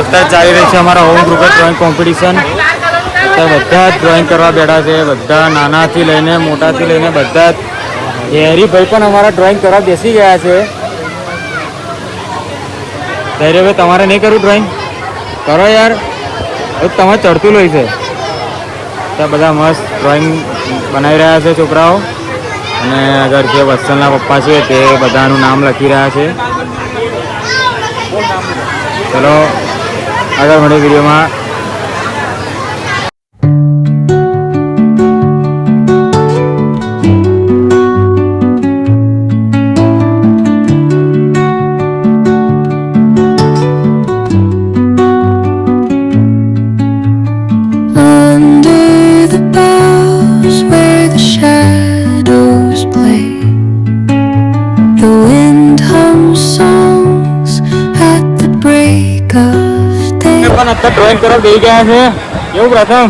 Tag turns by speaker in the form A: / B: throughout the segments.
A: અત્યારે ચાલી રહી છે અમારા હોમ ગ્રુપ ડ્રોઈંગ કોમ્પિટિશન. અત્યારે બધા જ ડ્રોઈંગ કરવા બેઠા છે, બધા નાનાથી લઈને મોટાથી લઈને બધા જ. હરીભાઈ પણ અમારા ડ્રોઈંગ કરવા બેસી ગયા છે. ધૈર્યભાઈ તમારે નહીં કરવું ડ્રોઈંગ? કરો યાર, તમારે ચડતું લઈ છે. ત્યાં બધા મસ્ત ડ્રોઈંગ બનાવી રહ્યા છે છોકરાઓ. અને આગળ જે વત્સલના પપ્પા છે તે બધાનું નામ લખી રહ્યા છે. ચલો આગળ મળીએ વિડીયોમાં. ડ્રોઈંગ કરવા બેસી ગયા છે. એવું પ્રથમ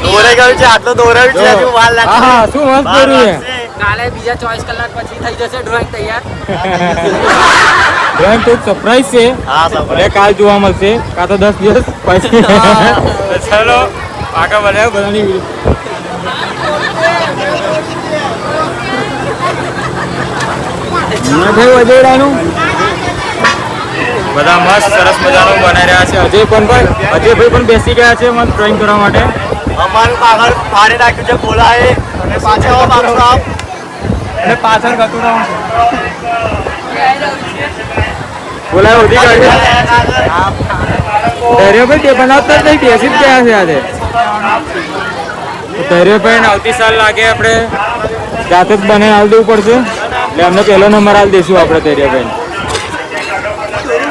B: દોરે ગયું છે, આટલો દોરાયું છે, હજુ વાર લાગશે.
A: હા, શું મસ્ત કર્યું છે.
C: કાલે બીજા 24 કલાક પછી થઈ જશે ડ્રોઈંગ તૈયાર.
A: ડ્રોઈંગ તો સરપ્રાઈઝ છે.
B: હા, સરપ્રાઈઝ.
A: કાલ જોવા મળશે, કાં તો 10 દિવસ પછી. ચલો આગળ વધે બધાની વજેડાનું બધા મસ્ત સરસ મજાનું બનાવી રહ્યા છે. અજયભાઈ પણ બેસી ગયા છે મસ્ત ડ્રોઈંગ કરવા માટે.
B: અમારું કાગળ ફાડી નાખ્યું છે બોલાએ અને પાછળ મારું નામ
A: અને પાછળ ગતું નામ બોલાય ઉધી કાઢ્યું. ધૈર્યભાઈ તે બનાવતા જ નહીં, બેસી જ ગયા છે આજે. ધૈર્યભાઈ આવતી સાલ લાગે આપણે જાતે જ બને હાલ દેવું પડશે, એટલે અમને પહેલો નંબર હાલ દઈશું આપણે ધૈર્યભાઈ.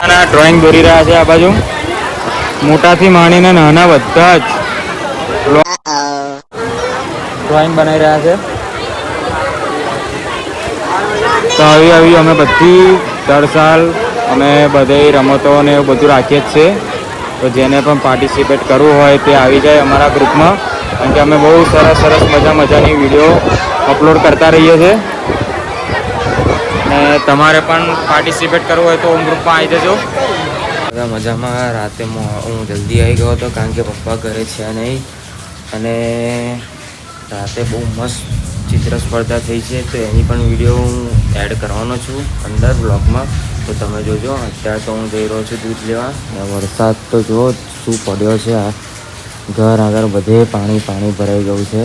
A: અને ડ્રોઈંગ દોરી રહ્યા છે આ બાજુ, મોટાથી માંડીને નાના બધા જ ડ્રોઈંગ બનાવી રહ્યા છે. તો આવી અમે બધી દર સાલ અમે બધી રમતો ને એવું બધું રાખીએ જ છે. તો જેને પણ પાર્ટિસિપેટ કરવું હોય તે આવી જાય અમારા ગ્રુપમાં, કારણ કે અમે બહુ સરસ મજાની વિડીયો અપલોડ કરતા રહીએ છીએ. અને તમારે પણ પાર્ટિસિપેટ કરવું હોય તો હોમ ગ્રુપમાં આવી જજો. બધા મજામાં. રાતે હું જલ્દી આવી ગયો હતો કારણ કે પપ્પા ઘરે છે નહીં, અને રાતે બહુ મસ્ત ચિત્ર સ્પર્ધા થઈ છે, તો એની પણ વિડીયો હું એડ કરવાનો છું અંદર બ્લોગમાં, તો તમે જોજો. અત્યારે તો હું જઈ રહ્યો છું દૂધ લેવા. અને વરસાદ તો જુઓ શું પડ્યો છે. આ ઘર આગળ બધે પાણી ભરાઈ ગયું છે.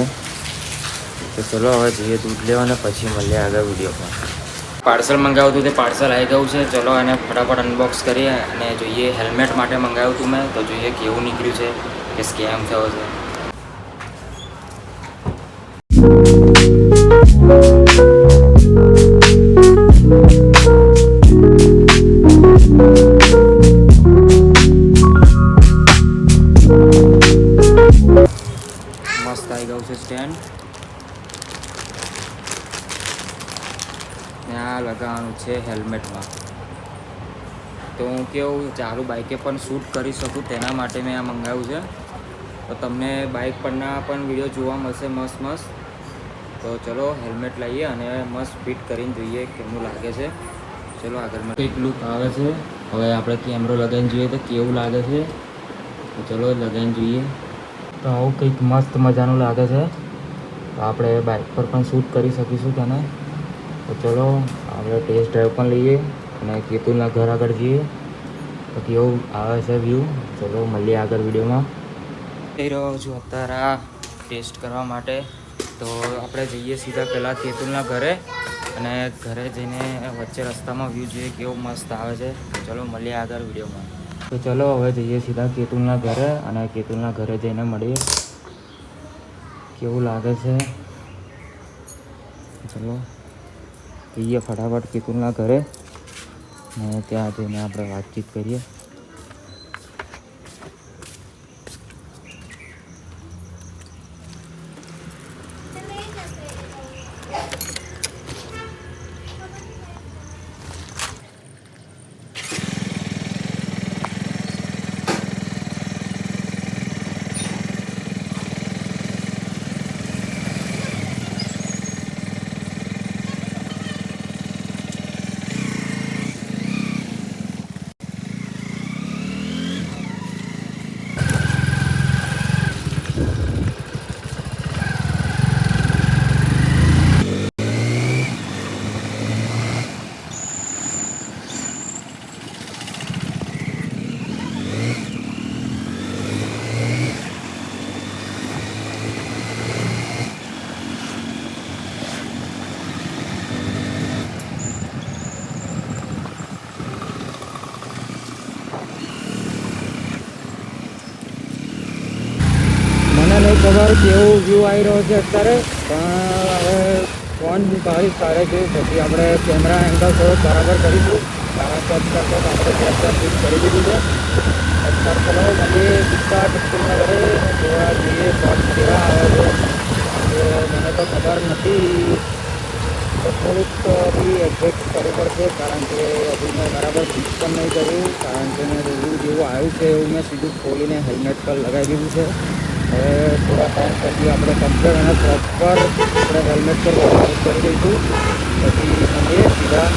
A: તો ચલો હવે જઈએ દૂધ લેવા અને પછી મળીએ આગળ વિડીયોમાં. પાર્સલ મંગાવ્યું હતું તે પાર્સલ આવી ગયું છે. ચલો એને ફટાફટ અનબોક્સ કરીએ અને જોઈએ. હેલ્મેટ માટે મંગાવ્યું હતું મેં, તો જોઈએ કેવું નીકળ્યું છે કે સ્કેમ થયો છે. મસ્ત આવી ગયું છે સ્ટેન્ડ. આ લગાવવાનું છે હેલ્મેટમાં, તો હું કેવું ચાલુ બાઇકે પણ શૂટ કરી શકું તેના માટે મેં આ મંગાવ્યું છે. તો તમને બાઇક પરના પણ વિડીયો જોવા મળશે મસ્ત. તો ચલો હેલ્મેટ લઈએ અને મસ્ત ફિટ કરીને જોઈએ કેવું લાગે છે. ચલો આગળમાં કંઈક લુક આવે છે. હવે આપણે કેમેરો લગાવીને જોઈએ તો કેવું લાગે છે. તો ચલો લગાવીને જોઈએ. તો આવું કંઈક મસ્ત મજાનું લાગે છે. તો આપણે બાઇક પર પણ શૂટ કરી શકીશું તેને. તો ચલો આપણે ટેસ્ટ ડ્રાઈવ પણ લઈએ અને કેતુલના ઘર આગળ જઈએ તો કેવું આવે છે વ્યૂ. ચલો મળીએ આગળ વિડીયોમાં. જઈ રહ્યો છું અત્યારે આ ટેસ્ટ કરવા માટે. તો આપણે જઈએ સીધા પહેલાં કેતુલના ઘરે, અને ઘરે જઈને વચ્ચે રસ્તામાં વ્યૂ જોઈએ કેવું મસ્ત આવે છે. ચલો મળીએ આગળ વિડીયોમાં. તો ચલો હવે જઈએ સીધા કેતુલના ઘરે, અને કેતુલના ઘરે જઈને મળીએ કેવું લાગે છે. ચલો જઈએ ફટાફટ કેતુલના ઘરે, અને ત્યાં જઈને આપણે વાતચીત કરીએ. ખબર કેવું વ્યૂ આવી રહ્યો છે અત્યારે, પણ હવે ફોન કાઢીશ તારે છે પછી આપણે કેમેરા એંગલ થોડો બરાબર કરીશું, કારણ કે અત્યારે તો આપણે કેપ્ચર શૂટ કરી દીધું છે. અત્યારે ચલો મળીએ સીધા પિસ્તૂલના ઘરે, જોવા જોઈએ શોટ કેવા આવે છે. મને તો ખબર નથી, તો થોડુંક બી એડજસ્ટ કરવું પડશે, કારણ કે હજુ મેં બરાબર ફિક્સ પણ નહીં કર્યું, કારણ કે મેં જેવું આવ્યું છે એવું મેં સીધું ખોલીને હેલ્મેટ પર લગાવી દીધું છે. હવે થોડા ટાઈમ પછી આપણે કમ્પ્લેટ અને પ્રોપર આપણે હેલ્મેટ પર કરી દઈશું, પછી મળીએ સીધા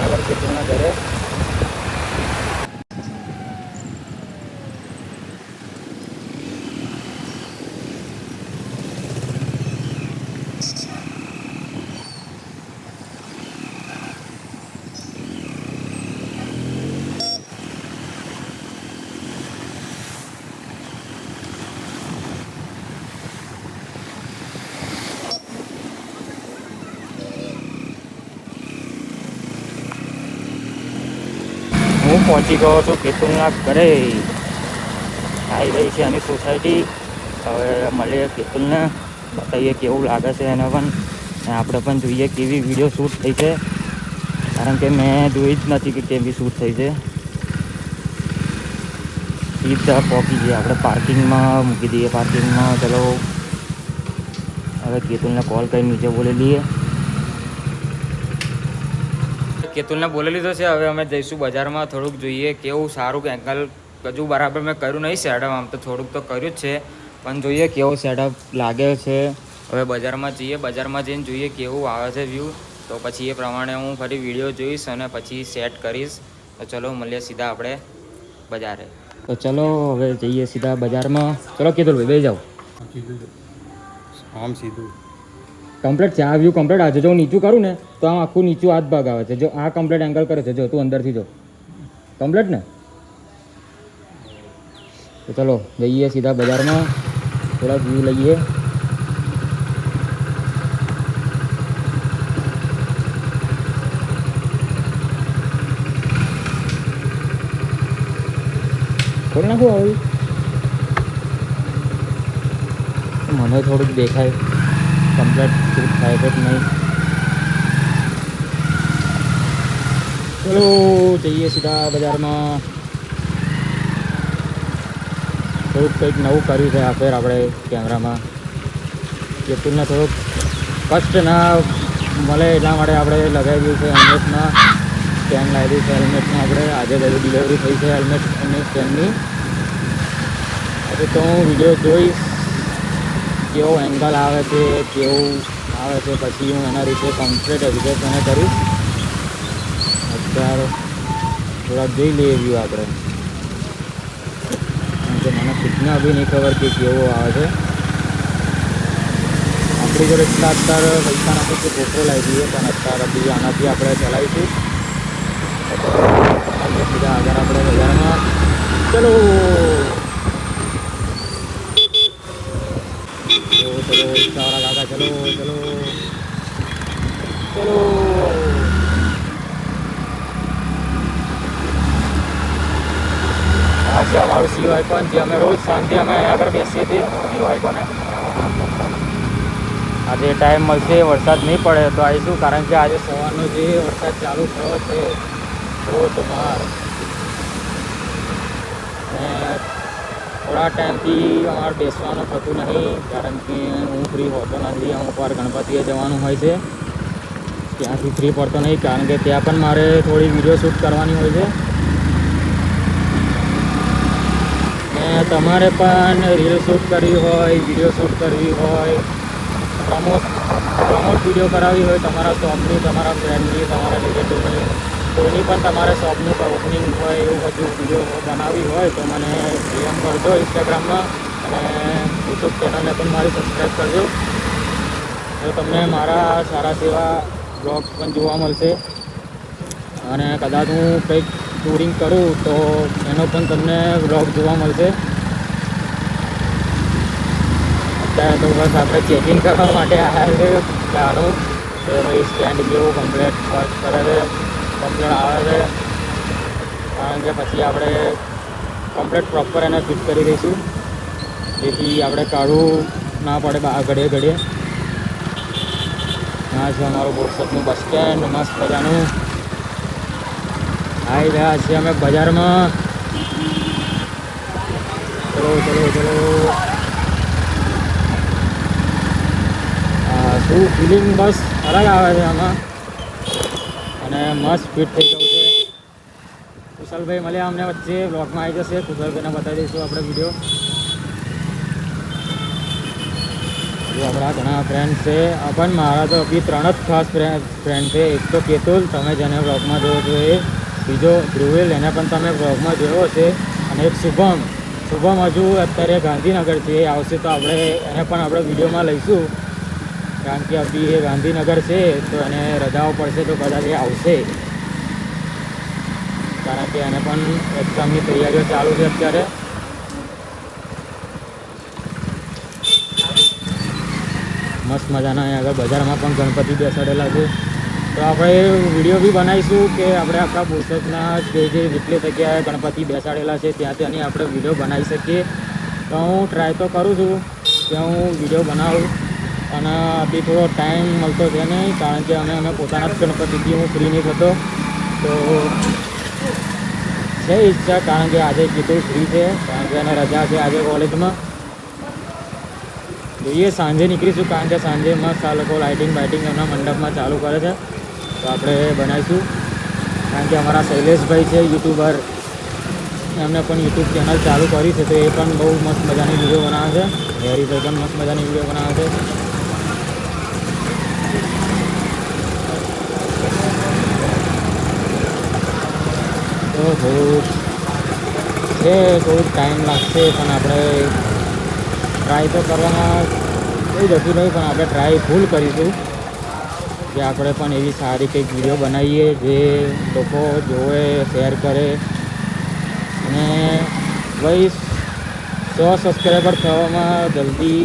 A: આગળ ખેતરના ઘરે. હું પહોંચી ગયો છું કેતુલના ઘરે, આવી રહી છે એની સોસાયટી. હવે મળીએ કેતુલને, બતાવીએ કેવું લાગે છે એને પણ, અને આપણે પણ જોઈએ કેવી વિડીયો શૂટ થઈ છે, કારણ કે મેં જોઈ જ નથી કે કેવી શૂટ થઈ છે. સીધા પહોંચી જઈએ આપણે પાર્કિંગમાં, મૂકી દઈએ પાર્કિંગમાં. ચલો હવે કેતુલને કોલ કરી નીચે બોલી લઈએ. કેતુલને બોલી લીધો છે, હવે અમે જઈશું બજારમાં, થોડુંક જોઈએ કેવું સારું એંગલ. હજુ બરાબર મેં કર્યું નહીં સેટઅપ, આમ તો થોડુંક તો કર્યું જ છે, પણ જોઈએ કેવો સેટઅપ લાગે છે. હવે બજારમાં જઈએ, બજારમાં જઈને જોઈએ કેવું આવે છે વ્યૂ, તો પછી એ પ્રમાણે હું ફરી વિડીયો જોઈશ અને પછી સેટ કરીશ. તો ચલો મળીએ સીધા આપણે બજારે. તો ચલો હવે જઈએ સીધા બજારમાં. ચલો કેતુલભાઈ બેસી જાઓ.
D: આમ સીધું
A: કમ્પ્લીટ છે આ વ્યૂ, કમ્પ્લીટ આવે છે. જો હું નીચું કરું ને તો આમ આખું નીચું હાથ ભાગ આવે છે. જો આ કમ્પ્લીટ એંગલ કરે છે, જો તું અંદરથી જો કમ્પ્લીટ ને. તો ચલો જઈએ સીધા બજારમાં, થોડા વ્યૂ લઈએ. ખોલ નાખું આવું, મને થોડુંક દેખાય કમ્પ્લીટ શૂટ થાય છે કે નહીં. ચલો જઈએ સીધા બજારમાં. થોડુંક કંઈક નવું કર્યું છે આ ફેર આપણે કેમેરામાં. કેતુલને થોડુંક કષ્ટ ના મળે એટલા માટે આપણે લગાવી દીધું છે હેલ્મેટમાં. સ્ટેન્ડ લાવી દીધું છે હેલ્મેટમાં. આપણે આજે બધું ડિલિવરી થઈ છે હેલ્મેટ અને સ્ટેન્ડની. હવે તો હું વિડીયો જોઈશ કેવો એંગલ આવે છે, કેવું આવે છે, પછી હું એના રીતે કમ્પ્લીટ એડિટ મને કરીશ. અત્યારે થોડાક જોઈ લઈએ વ્યૂ આપણે, કારણ કે મને ખુદને બી નહીં ખબર કે કેવો આવે છે. આપણી જોડે એટલા અત્યારે પૈસા નથી કે GoPro લાવી દઈએ, પણ અત્યારે બી આનાથી આપણે ચલાવીશું. સીધા આગળ આપણે બજારમાં. ચલો ચલો રિક્ષાવાળા કાકા, ચલો ચલો ચલો. આ છે અમારું સિવાય પણ, જે અમે રોજ શાંતિ અમે આગળ બેસીએ છીએ સિવાય કોને. આજે ટાઈમ મળશે, વરસાદ નહીં પડે તો આવીશું, કારણ કે આજે સવારનો જે વરસાદ ચાલુ થયો છે ધોધમાર. થોડા ટાઈમથી અમારે બેસવાનું થતું નહીં, કારણ કે હું ફ્રી હોતો નથી. અમુક વાર ગણપતિએ જવાનું હોય છે, ત્યાંથી ફ્રી પડતો નહીં, કારણ કે ત્યાં પણ મારે થોડી વિડીયો શૂટ કરવાની હોય છે. ને તમારે પણ રીલ શૂટ કરવી હોય, વિડીયો શૂટ કરવી હોય, પ્રમોટ વિડીયો કરાવવી હોય તમારા શોપની, તમારા ફ્રેન્ડની, તમારા રિલેટિવની, કોઈની પણ તમારે શોપનું ઓપનિંગ હોય એવું બધું વિડીયો બનાવવી હોય તો મને DM કરજો ઇન્સ્ટાગ્રામમાં, અને યુટ્યુબ ચેનલને પણ મારી સબસ્ક્રાઈબ કરજો. તો તમને મારા સારા સેવા બ્લોગ્સ પણ જોવા મળશે, અને કદાચ હું કંઈક ટૂરિંગ કરું તો એનો પણ તમને બ્લોગ જોવા મળશે. અત્યારે તો બસ આપણે ચેકિંગ કરવા માટે આવ્યા છે ગાડું, તો ભાઈ સ્ટેન્ડ જેવું કમ્પ્લેટ વર્ક કરે છે, કમ્પ્લેટ આવે છે, કારણ કે પછી આપણે કમ્પ્લેટ પ્રોપર એને ફિટ કરી દઈશું. જેથી આપણે કાઢવું ના પડે ઘડીએ ઘડીએ. આ છે અમારું બોરસદનું બસ સ્ટેન્ડ, મસ્ત મજાનું. આવી રહ્યા છીએ અમે બજારમાં. ચલો ચલો ચલો. શું ફિલિંગ બસ અલગ આવે છે આમાં, અને મસ્ત ફિટ થઈ ગયું છે. કુશલભાઈ મળ્યા અમને વચ્ચે, બ્લોગમાં આવી જશે. કુશલભાઈને બતાવી દઈશું આપણે વિડીયો. આપણા ઘણા ફ્રેન્ડ છે, પણ મારા તો બી 3 જ ખાસ ફ્રેન્ડ છે. એક તો કેતુલ, તમે જેને બ્લોગમાં જોયો છો એ. બીજો ધ્રુવેલ, એને પણ તમે બ્લોગમાં જોયો છે. અને એક શુભમ હજુ અત્યારે ગાંધીનગર છે. એ આવશે તો આપણે એને પણ આપણે વિડીયોમાં લઈશું, કારણ કે અભી એ ગાંધીનગર છે તો એને રજાઓ પડશે તો કદાચ એ આવશે, કારણ કે એને પણ એક્ઝામની તૈયારીઓ ચાલુ છે અત્યારે. મસ્ત મજાના અહીં આગળ બજારમાં પણ ગણપતિ બેસાડેલા છે. તો આપણે વિડીયો બી બનાવીશું કે આપણે આપણા બોરસદના જેટલી જગ્યાએ ગણપતિ બેસાડેલા છે ત્યાં ત્યાંની આપણે વિડીયો બનાવી શકીએ. તો હું ટ્રાય તો કરું છું કે હું વિડીયો બનાવું, અને અભી થોડો ટાઈમ મળતો છે નહીં, કારણ કે અમે પોતાના જ ગણપતિથી હું ફ્રી નહીં થતો. તો છે ઈચ્છા, કારણ કે આજે કીધું ફ્રી છે, કારણ કે એને રજા છે આજે કોલેજમાં. જોઈએ સાંજે નીકળીશું, કારણ કે સાંજે મસ્ત આ લોકો લાઇટિંગ બાઇટિંગ એમના મંડપમાં ચાલુ કરે છે, તો આપણે બનાવીશું. કારણ કે અમારા શૈલેષભાઈ છે યુટ્યુબર, એમને પણ યુટ્યુબ ચેનલ ચાલુ કરી છે, તો એ પણ બહુ મસ્ત મજાની વિડીયો બનાવે છે. હેરીભાઈ પણ મસ્ત મજાની વિડીયો બનાવે છે. તો થોડુંક ટાઈમ લાગશે, પણ આપણે ટ્રાય તો કરવામાં કોઈ જતું નહીં, પણ આપણે ટ્રાય ફૂલ કરીશું કે આપણે પણ એવી સારી કંઈક વિડીયો બનાવીએ જે લોકો જોવે, શેર કરે. અને ભાઈ 100 સબસ્ક્રાઈબર થવામાં જલ્દી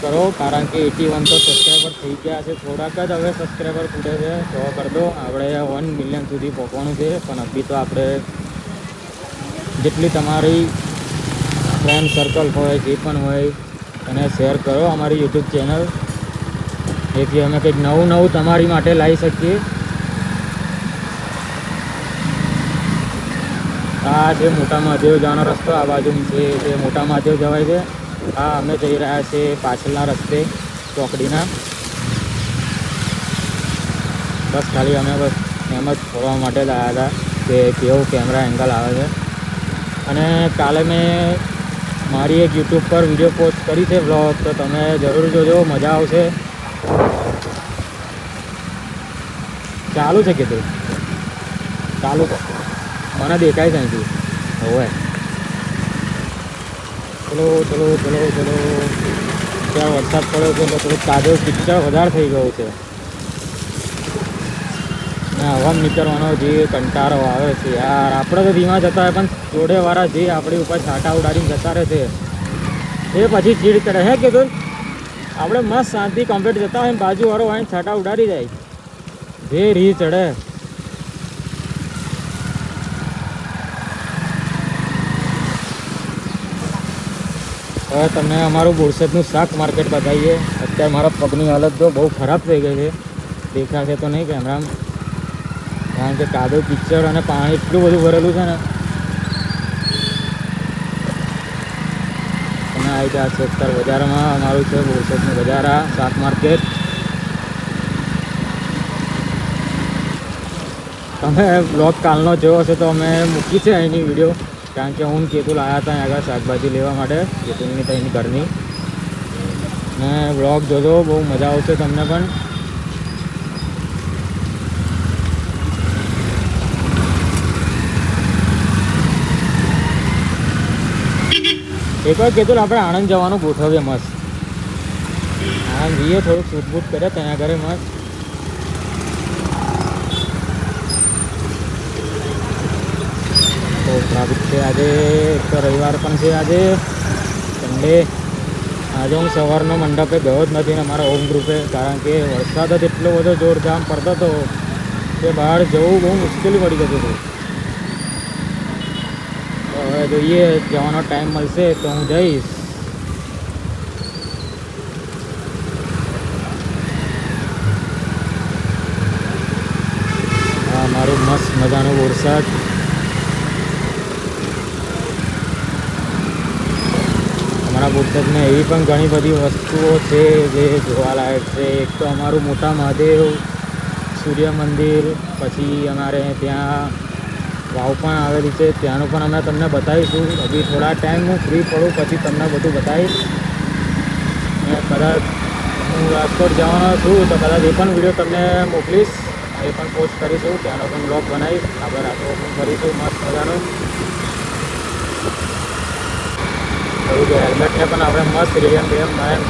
A: કરો, કારણ કે 81 તો સબસ્ક્રાઈબર થઈ ગયા છે. થોડાક જ હવે સબસ્ક્રાઈબર ખૂટે છે. 100 કરી દો. આપણે 1 મિલિયન સુધી પહોંચવાનું છે, પણ અભી તો આપણે જેટલી તમારી ફ્રેન્ડ સર્કલ હોય, જે પણ હોય, એને શેર કરો અમારી યુટ્યુબ ચેનલ, જેથી અમે કંઈક નવું તમારી માટે લાવી શકીએ. આ છે મોટા મહાદેવ જવાનો રસ્તો, આ બાજુ છે જે મોટા મહાદેવ જવાય છે. હા, અમે જઈ રહ્યા છીએ પાછળના રસ્તે ચોકડીના. બસ ખાલી અમે બસ એમ જ ફરવા માટે જ આવ્યા હતા કે કેવો કેમેરા એંગલ આવે છે. અને કાલે મેં મારી એક યુટ્યુબ પર વિડીયો પોસ્ટ કરી છે વ્લોગ, તો તમે જરૂર જોજો, મજા આવશે. ચાલુ છે કીધું, ચાલુ તો મને દેખાય છે અહીંથી. હવે ચલો ચલો ચલો ચલો. ત્યાં વરસાદ પડ્યો છે એટલે થોડુંક કાદવ કિચડ વધારે થઈ ગયું છે, ને હવામાં નીકળવાનો જે કંટાળો આવે છે યાર. આપણે તો ધીમા જતા હોય, પણ જોડેવાળા જે આપણી ઉપર છાંટા ઉડાડીને જતા રહે છે એ પછી ચીડ ચડે. હે કીધું આપણે મસ્ત શાંતિ કમ્પ્લીટ જતા હોય, બાજુવાળો આવીને છાંટા ઉડાડી જાય, જે રી ચડે. હવે તમને અમારું બોરસદનું શાક માર્કેટ બતાવીએ. અત્યારે મારા પગની હાલત તો બહુ ખરાબ થઈ ગઈ છે, દેખાશે તો નહીં કેમેરામાં, કારણ કે કાદવ કિચડ અને પાણી એટલું બધું ભરેલું છે ને. તમે આવી ગયા છો અત્યારે બજારમાં. અમારું છે બોરસદનું બજાર, આ શાક માર્કેટ. તમે બ્લોગ કાલનો જોયો હશે તો અમે મૂકી છે અહીંની વિડીયો, કારણ કે હું કેતુલ આવ્યા હતા આગળ શાકભાજી લેવા માટે, કેતુલની તો એની ઘરની. ને બ્લોગ જોજો, બહુ મજા આવશે તમને પણ. એકવાર કેતુલ આપણે આણંદ જવાનું ગોઠવીએ મસ્ત. આણંદ જઈએ, થોડુંક શૂટબૂટ કરે ત્યાં ઘરે મસ્ત. તો ટ્રાફિક છે આજે, તો રવિવાર પણ છે આજે, સન્ડે. આજે હું સવારનો મંડપે ગયો જ નથી ને અમારા હોમ ગ્રુપે, કારણ કે વરસાદ જ એટલો બધો જોરજામ પડતો હતો કે બહાર જવું બહુ મુશ્કેલી પડી જતું હતું. તો હવે જોઈએ, જવાનો ટાઈમ મળશે તો હું જઈશ. મજાનું બોરસદ. અમારા બોરસદમાં એવી પણ ઘણી બધી વસ્તુઓ છે જે જોવાલાયક છે. એક તો અમારું મોટા મહાદેવ સૂર્ય મંદિર, પછી અમારે ત્યાં વાવ પણ આવેલી છે, ત્યાંનું પણ અમે તમને બતાવીશું. હજી થોડા ટાઈમ હું ફ્રી પડું પછી તમને બધું બતાવીશ. અને કદાચ હું રાજકોટ જવાનો છું તો કદાચ એ પણ વિડીયો તમને મોકલીશ, એ પણ પોસ્ટ કરીશું, ત્યાંનો પણ બ્લોગ બનાવીશ. આપણે રાત્રે પણ કરીશું મસ્ત મજાનું. એવું કે હેલ્મેટને પણ આપણે મસ્ત રેમ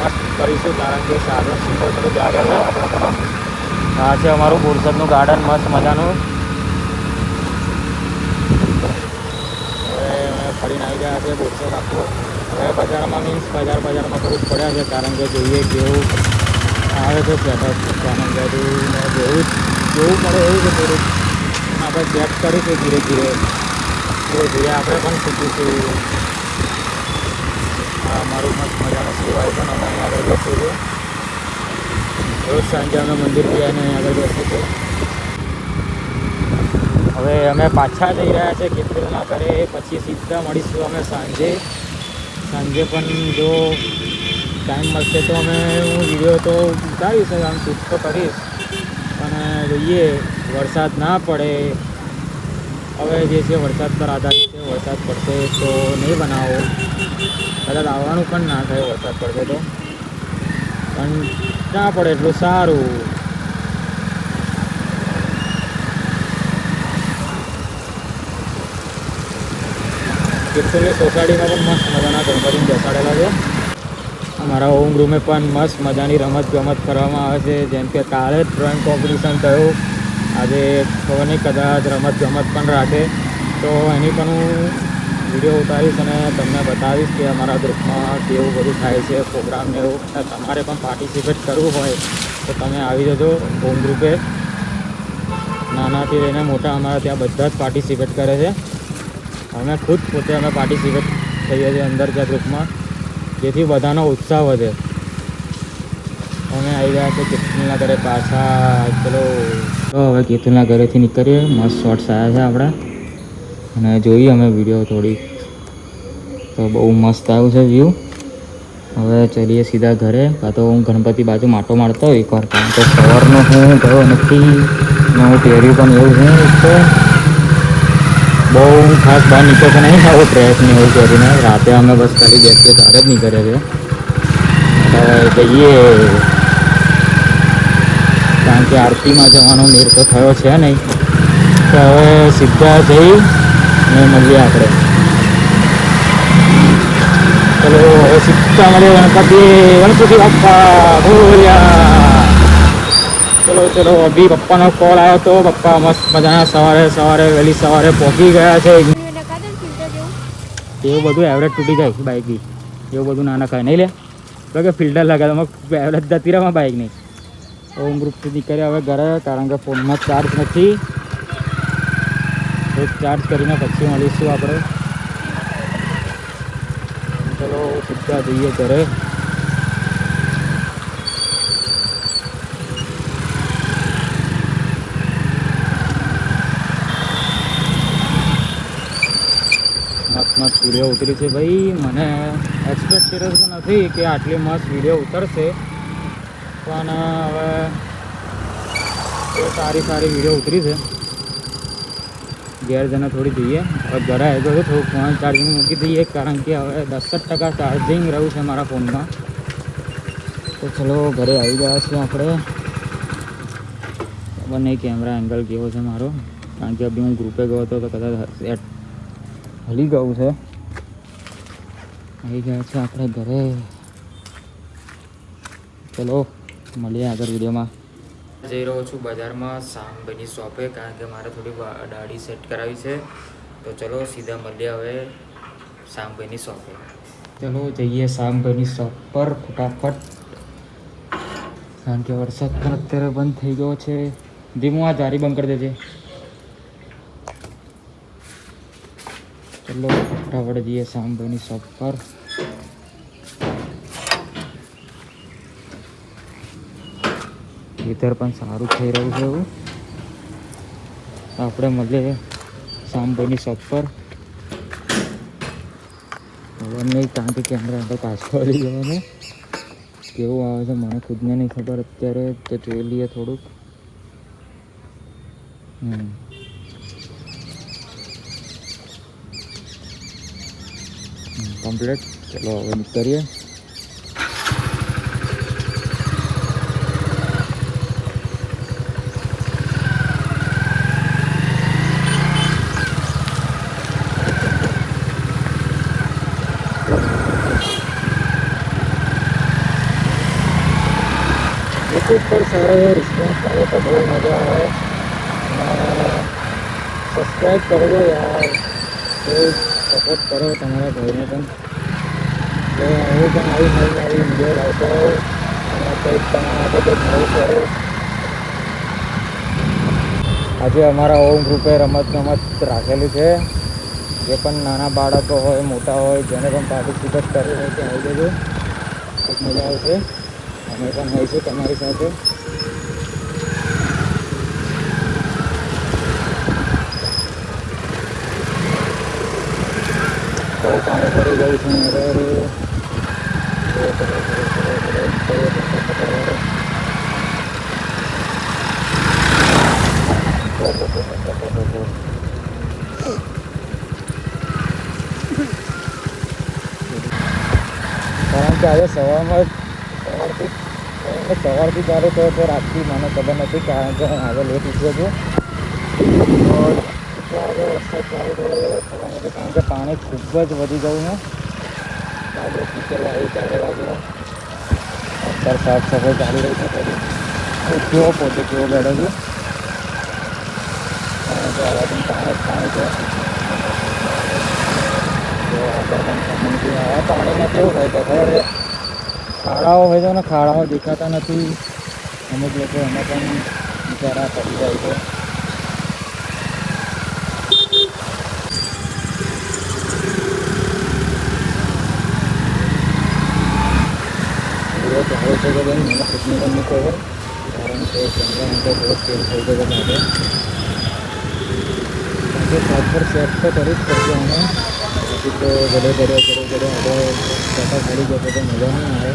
A: મસ્ત કરીશું, કારણ કે સારું સુંદર થોડું ગાર્ડન છે. આ છે અમારું બોરસદનું ગાર્ડન મસ્ત મજાનું. ફરીને આવી ગયા છે બોરસદ આખું. હવે બજારમાં મીન્સ બજારમાં થોડુંક પડ્યા છે, કારણ કે જોઈએ કેવું આવે છે સેટઅપ. કારણ કે જોવું પડે એવું છે થોડુંક. આપણે ચેક કરીશું ધીરે ધીરે આપણે પણ શીખીશું. અમારું મસ્ત મજાનો સિવાય પણ અમે આગળ બેસીએ છીએ. રોજ સાંજે અમે મંદિર જઈને આગળ બેસીએ છીએ. હવે અમે પાછા જઈ રહ્યા છીએ કીર્તિના ઘરે. પછી સીધા મળીશું અમે સાંજે પણ જો ટાઈમ મળશે તો હું વિડીયો તો ઉતારીશ, આમ શૂટ તો કરીશ, પણ જોઈએ વરસાદ ના પડે. હવે જે છે વરસાદ પર આધારિત છે. વરસાદ પડશે તો નહીં બનાવો, કદાચ આવવાનું પણ ના થાય વરસાદ પડશે તો, પણ ના પડે એટલું સારું. કીર્તિની સોસાયટીમાં પણ મસ્ત મજાના ગણપતિને બેસાડેલા છે. અમારા હોમ રૂમે પણ મસ્ત મજાની રમત ગમત કરવામાં આવે છે. જેમ કે કાલે જ ડ્રોઈંગ કોમ્પિટિશન થયું, આજે ખબર નહીં કદાચ રમત ગમત પણ રાખે તો એની પણ હું વિડીયો ઉતારીશ અને તમને બતાવીશ કે અમારા ગ્રુપમાં કેવું બધું થાય છે પ્રોગ્રામને એવું. તમારે પણ પાર્ટિસિપેટ કરવું હોય તો તમે આવી જજો હોમ ગ્રુપે. નાનાથી લઈને મોટા અમારા ત્યાં બધા જ પાર્ટિસિપેટ કરે છે. અમે ખુદ પોતે પાર્ટિસિપેટ થઈએ છીએ અંદર ત્યાં ગ્રુપમાં, જેથી બધાનો ઉત્સાહ વધે. અમે આવી ગયા છે કીર્તિના ઘરે પાછા. ચલો હવે કીર્તિના ઘરેથી નીકળીએ. મસ્ત શોર્ટ્સ આવ્યા છે આપણા, અને જોઈએ અમે વિડીયો થોડીક તો બહુ મસ્ત આવ્યું છે વ્યૂ. હવે ચલીએ સીધા ઘરે. કાં તો હું ગણપતિ બાજુ માટો મારતો હોય એકવાર, કારણ કે સવારનો હું ગયો નથી ને હું પહેર્યું પણ એવું છે. બહુ ખાસ બહાર નીકળતો નહીં આવો ટ્રેક ને એવું કરીને. રાતે અમે બસ ખાલી બેસીએ ત્યારે જ નીકળે છે. હવે જઈએ, કારણ કે આરતીમાં જવાનો મેળ તો થયો છે નહીં, તો હવે સીધા જઈ ને મળીએ આપણે. ચલો હવે સીધા મળીએ ગણપતિ બાપ્પા બોલ્યા. ચલો અભી પપ્પાનો કોલ આવ્યો તો પપ્પા મસ્ત મજાના સવારે વહેલી સવારે પહોંચી ગયા છે. એવું બધું એવરેજ તૂટી જાય બાઇકની, એવું બધું ના નખાય નહીં લે. તો કે ફિલ્ટર લગાવે એવરેજ જતી રહેવા બાઇક નહીં. હોમ ગ્રુપથી નીકળ્યા હવે ઘરે, કારણ કે ફોનમાં ચાર્જ નથી. તો ચાર્જ કરીને પછી મળીશું આપણે. ચલો સીધા જઈએ ઘરે. મસ્ત વિડીયો ઉતરી છે ભાઈ. મને એક્સપેક્ટેશન નથી કે આટલી મસ્ત વિડીયો ઉતરશે, પણ હવે સારી વિડીયો ઉતરી છે. ઘેર જઈને થોડી જઈએ. હવે ઘરે આવી ગયો થોડુંક ફોન ચાર્જિંગ મૂકી દઈએ, કારણ કે હવે 10% ચાર્જિંગ રહ્યું છે મારા ફોનમાં. તો ચલો ઘરે આવી ગયા છીએ આપણે. ખબર નહીં કેમેરા એંગલ કેવો છે મારો, કારણ કે અભી હું ગ્રુપે ગયો હતો તો કદાચ હલી ગયું છે. આવી ગયા છે આપણે ઘરે. ચલો મળીએ આગળ વિડીયોમાં. જઈ રહ્યો છું બજારમાં શામભાઈની શોપે, કારણ કે મારે થોડી દાઢી સેટ કરાવી છે. તો ચલો સીધા મળીએ હવે શામભાઈની શોપે. ચલો જઈએ શામભાઈની શોપ પર ફટાફટ, કારણ કે વરસાદ પણ અત્યારે બંધ થઈ ગયો છે. ધીમું આ જારી બંધ કરી દેજે. ચલો ફટાફટ જઈએ શામભાઈની શોપ પર. ખેતર પણ સારું થઈ રહ્યું છે એવું. આપણે મળીએ શામભાઈની શોપ પર. હવે નહીં, કારણ કે કેમેરા અંદર પાછો આવી જવાનો. કેવું આવે છે મને ખુદને નહીં ખબર અત્યારે, તો જોઈ લઈએ થોડુંક. કમ્પ્લીટ. ચલો હવે નીકળીએ. યુટ્યુબ પર સારો એવો રિસ્પોન્સ આવે તો બહુ મજા આવે. સબસ્ક્રાઈબ કરજો યાર, તો સપોર્ટ કરો તમારા ભાઈને પણ. તો હું પણ આવી નવી વિડીયો લાવતો અને કંઈક તમારા માટે કંઈક નવું કરું. આજે અમારા હોમ ગ્રુપે રમત રાખેલી છે. જે પણ નાના બાળકો હોય, મોટા હોય, જેને પણ પાર્ટિસિપેટ કરવું હોય તે આવી જજો. ખૂબ મજા આવશે. અમે પણ હોઈશું તમારી સાથે. બહુ પાણી પડી ગયું છે કારણ કે આજે સવારથી ચાલુ થયો તો રાતથી મને ખબર નથી, કારણ કે હું આજે લેટ ઉઠ્યો છું. કારણ કે પાણી ખૂબ જ વધી ગયું છે. અત્યારે સાફ સફાઈ ચાલી રહી છે. કેવો પોતે કેવો બેઠો છું. પાણીમાં કેવું હોય તો ખબર છે, ખાડાઓ હોય છે ને, ખાડાઓ દેખાતા નથી. અમુક લોકો એમાં પણ બિચારા પડી જાય છે. ચાલે છે કે બેન મને ખુદને પણ નહીં ખબર, કારણ કે કેમેરા અંદર બહુ તેલ થઈ ગયો માટે પ્રોપર સેટ તો કરવી જ પડશે. અમે પછી તો ગડે આપણે ફોટા પડી જતો તો મજા નહીં આવે.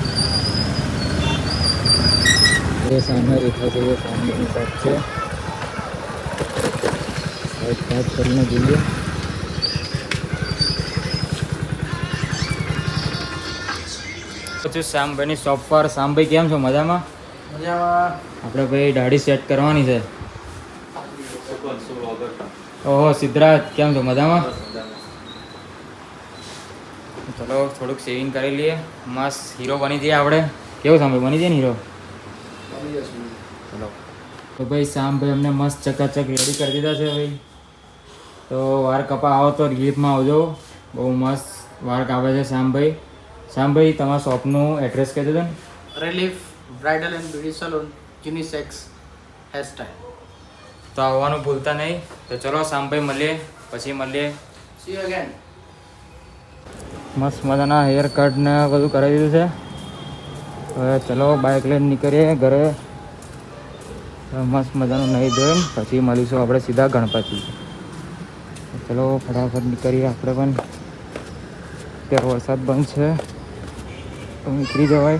A: એ સામે રેખા છે, એ સામેની શોપ છે. સાઈડ કરીને જોઈએ. શામભાઈની શોપ પર. શામભાઈ કેમ છો? મજામાં? આપણે ભાઈ દાઢી સેટ કરવાની છે. ઓહો સિદ્ધરાજ કેમ છો? મજામાં? ચલો થોડુંક સેવિંગ કરી લઈએ, મસ્ત હીરો બની જઈએ આપણે. કેવું શામભાઈ, બની જઈએ ને હીરો? ચલો તો ભાઈ શામભાઈ અમને મસ્ત ચકાચક રેડી કરી દીધા છે ભાઈ. તો વાર કપા આવો તો રિલીફમાં આવજો. બહુ મસ્ત વાર કાપે છે શામભાઈ. શામભાઈ તમારા શોપનું એડ્રેસ કહી દેજો ને.
C: Relief bridal and beauty salon, unisex hairstyle.
A: તો આવવાનું ભૂલતા નહીં. તો ચલો શામભાઈ મળીએ, પછી મળીએ.
C: C you again.
A: મસ્ત મજાના હેર કટ ને બધું કરાવી દીધું છે. હવે ચલો બાઇક લઈને નીકળીએ ઘરે. મસ્ત મજાનું નહીં ધોઈને પછી મળીશું આપણે સીધા ગણપતિ. ચલો ફટાફટ નીકળીએ આપણે પણ. અત્યારે વરસાદ બંધ છે તો નીકળી જવાય.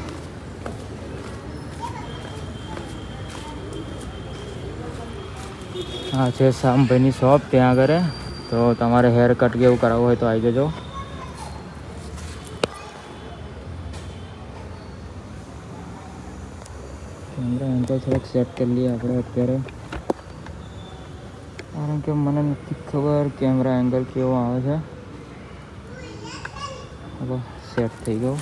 A: હા છે શામભાઈની શોપ ત્યાં આગળ. તો તમારે હેર કટ કે એવું કરાવવું હોય તો આવી જજો. કેમેરા એમ તો થોડોક સેટ કરી લઈએ આપણે અત્યારે, કારણ કે મને નથી ખબર કેમેરા એંગલ કેવો આવે છે. હવે સેટ થઈ ગયો.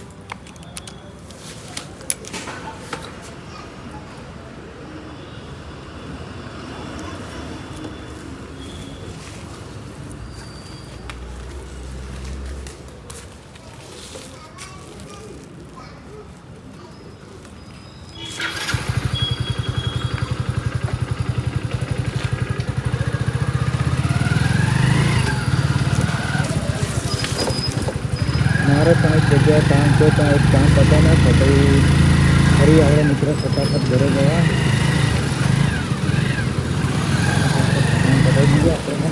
A: મારે પણ એક જગ્યાએ કામ છે, ત્યાં એક કામ પતાને પછી ફરી આપણે નીકળે ફટાફટ ઘરે ગયા. ઘરે જઈએ આપણે.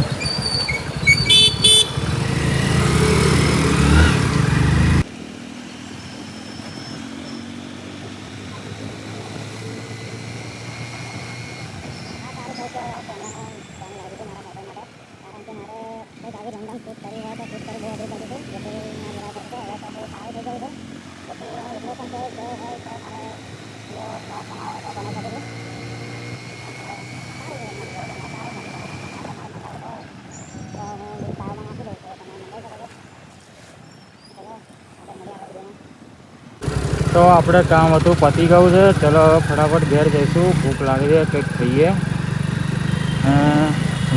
A: તો આપણે કામ હતું પતી ગયું છે. ચલો હવે ફટાફટ ઘેર જઈશું. ભૂખ લાગી છે, કંઈક ખાઈએ.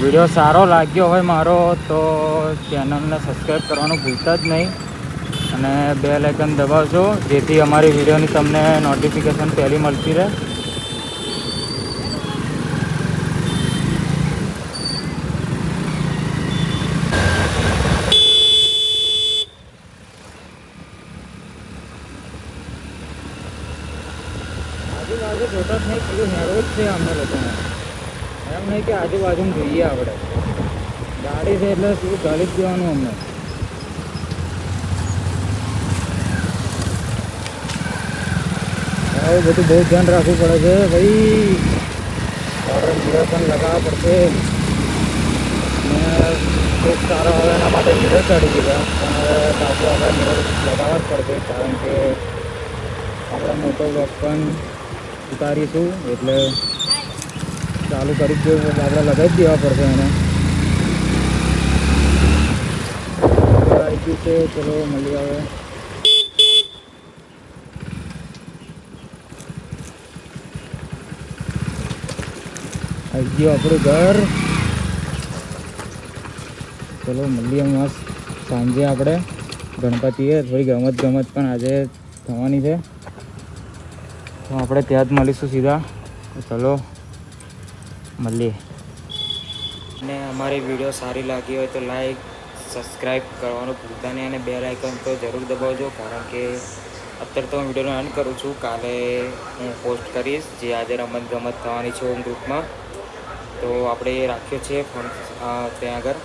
A: વિડીયો સારો લાગ્યો હોય મારો તો ચેનલને સબસ્ક્રાઈબ કરવાનું ભૂલતા જ નહીં અને બેલ આઇકન દબાવજો જેથી અમારી વિડીયોની તમને નોટિફિકેશન પહેલી મળતી રહે. આજુબાજુ જોતા જ નહીં, પેલું હેરો જ છે અમને લોકોને. એમ નહીં કે આજુબાજુ જોઈએ આપણે. ગાડી છે એટલે શું ગાડી જ દેવાનું અમને. આવું બધું બહુ ધ્યાન રાખવું પડે છે ભાઈ. આપણે મિરર પણ લગાવવા પડશે ને ખૂબ સારા હવે એના માટે મિરર ચડી દીધા. પણ હવે પાછું આપણે મિરર લગાવવા જ પડશે કારણ કે આપણે મોટો બ્લોક પણ ઉતારીશું એટલે ચાલુ કરી જ દેવું એટલે આપણે લગાવી જ દેવા પડશે એને. આવી ગયું છે, ચલો મળી આવે. આવી ગયું આપણું ઘર. ચલો મળીએ મસ્ત સાંજે. આપણે ગણપતિએ થોડી ગમત પણ આજે થવાની છે તો આપણે ત્યાં જ મળીશું સીધા. ચલો મળીએ. અને અમારી વિડીયો સારી લાગી હોય તો લાઈક સબસ્ક્રાઈબ કરવાનું ભૂલતા નહીં અને બેલ આઇકન તો જરૂર દબાવજો કારણ કે અત્યારે તો હું વિડીયોનો એન્ડ કરું છું. કાલે હું પોસ્ટ કરીશ જે આજે રમત ગમત થવાની છે હોમ ગ્રુપમાં. તો આપણે રાખ્યો છે ફોન ત્યાં આગળ.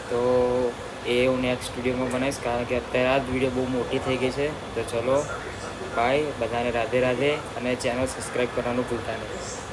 A: તો એ હું નેક્સ્ટ વિડીયોમાં બનાવીશ કારણ કે અત્યારે આ જ વિડીયો બહુ મોટી થઈ ગઈ છે. તો ચલો બાય, બધાને રાધે રાધે અને ચેનલ સબસ્ક્રાઈબ કરવાનું ભૂલતા નહીં.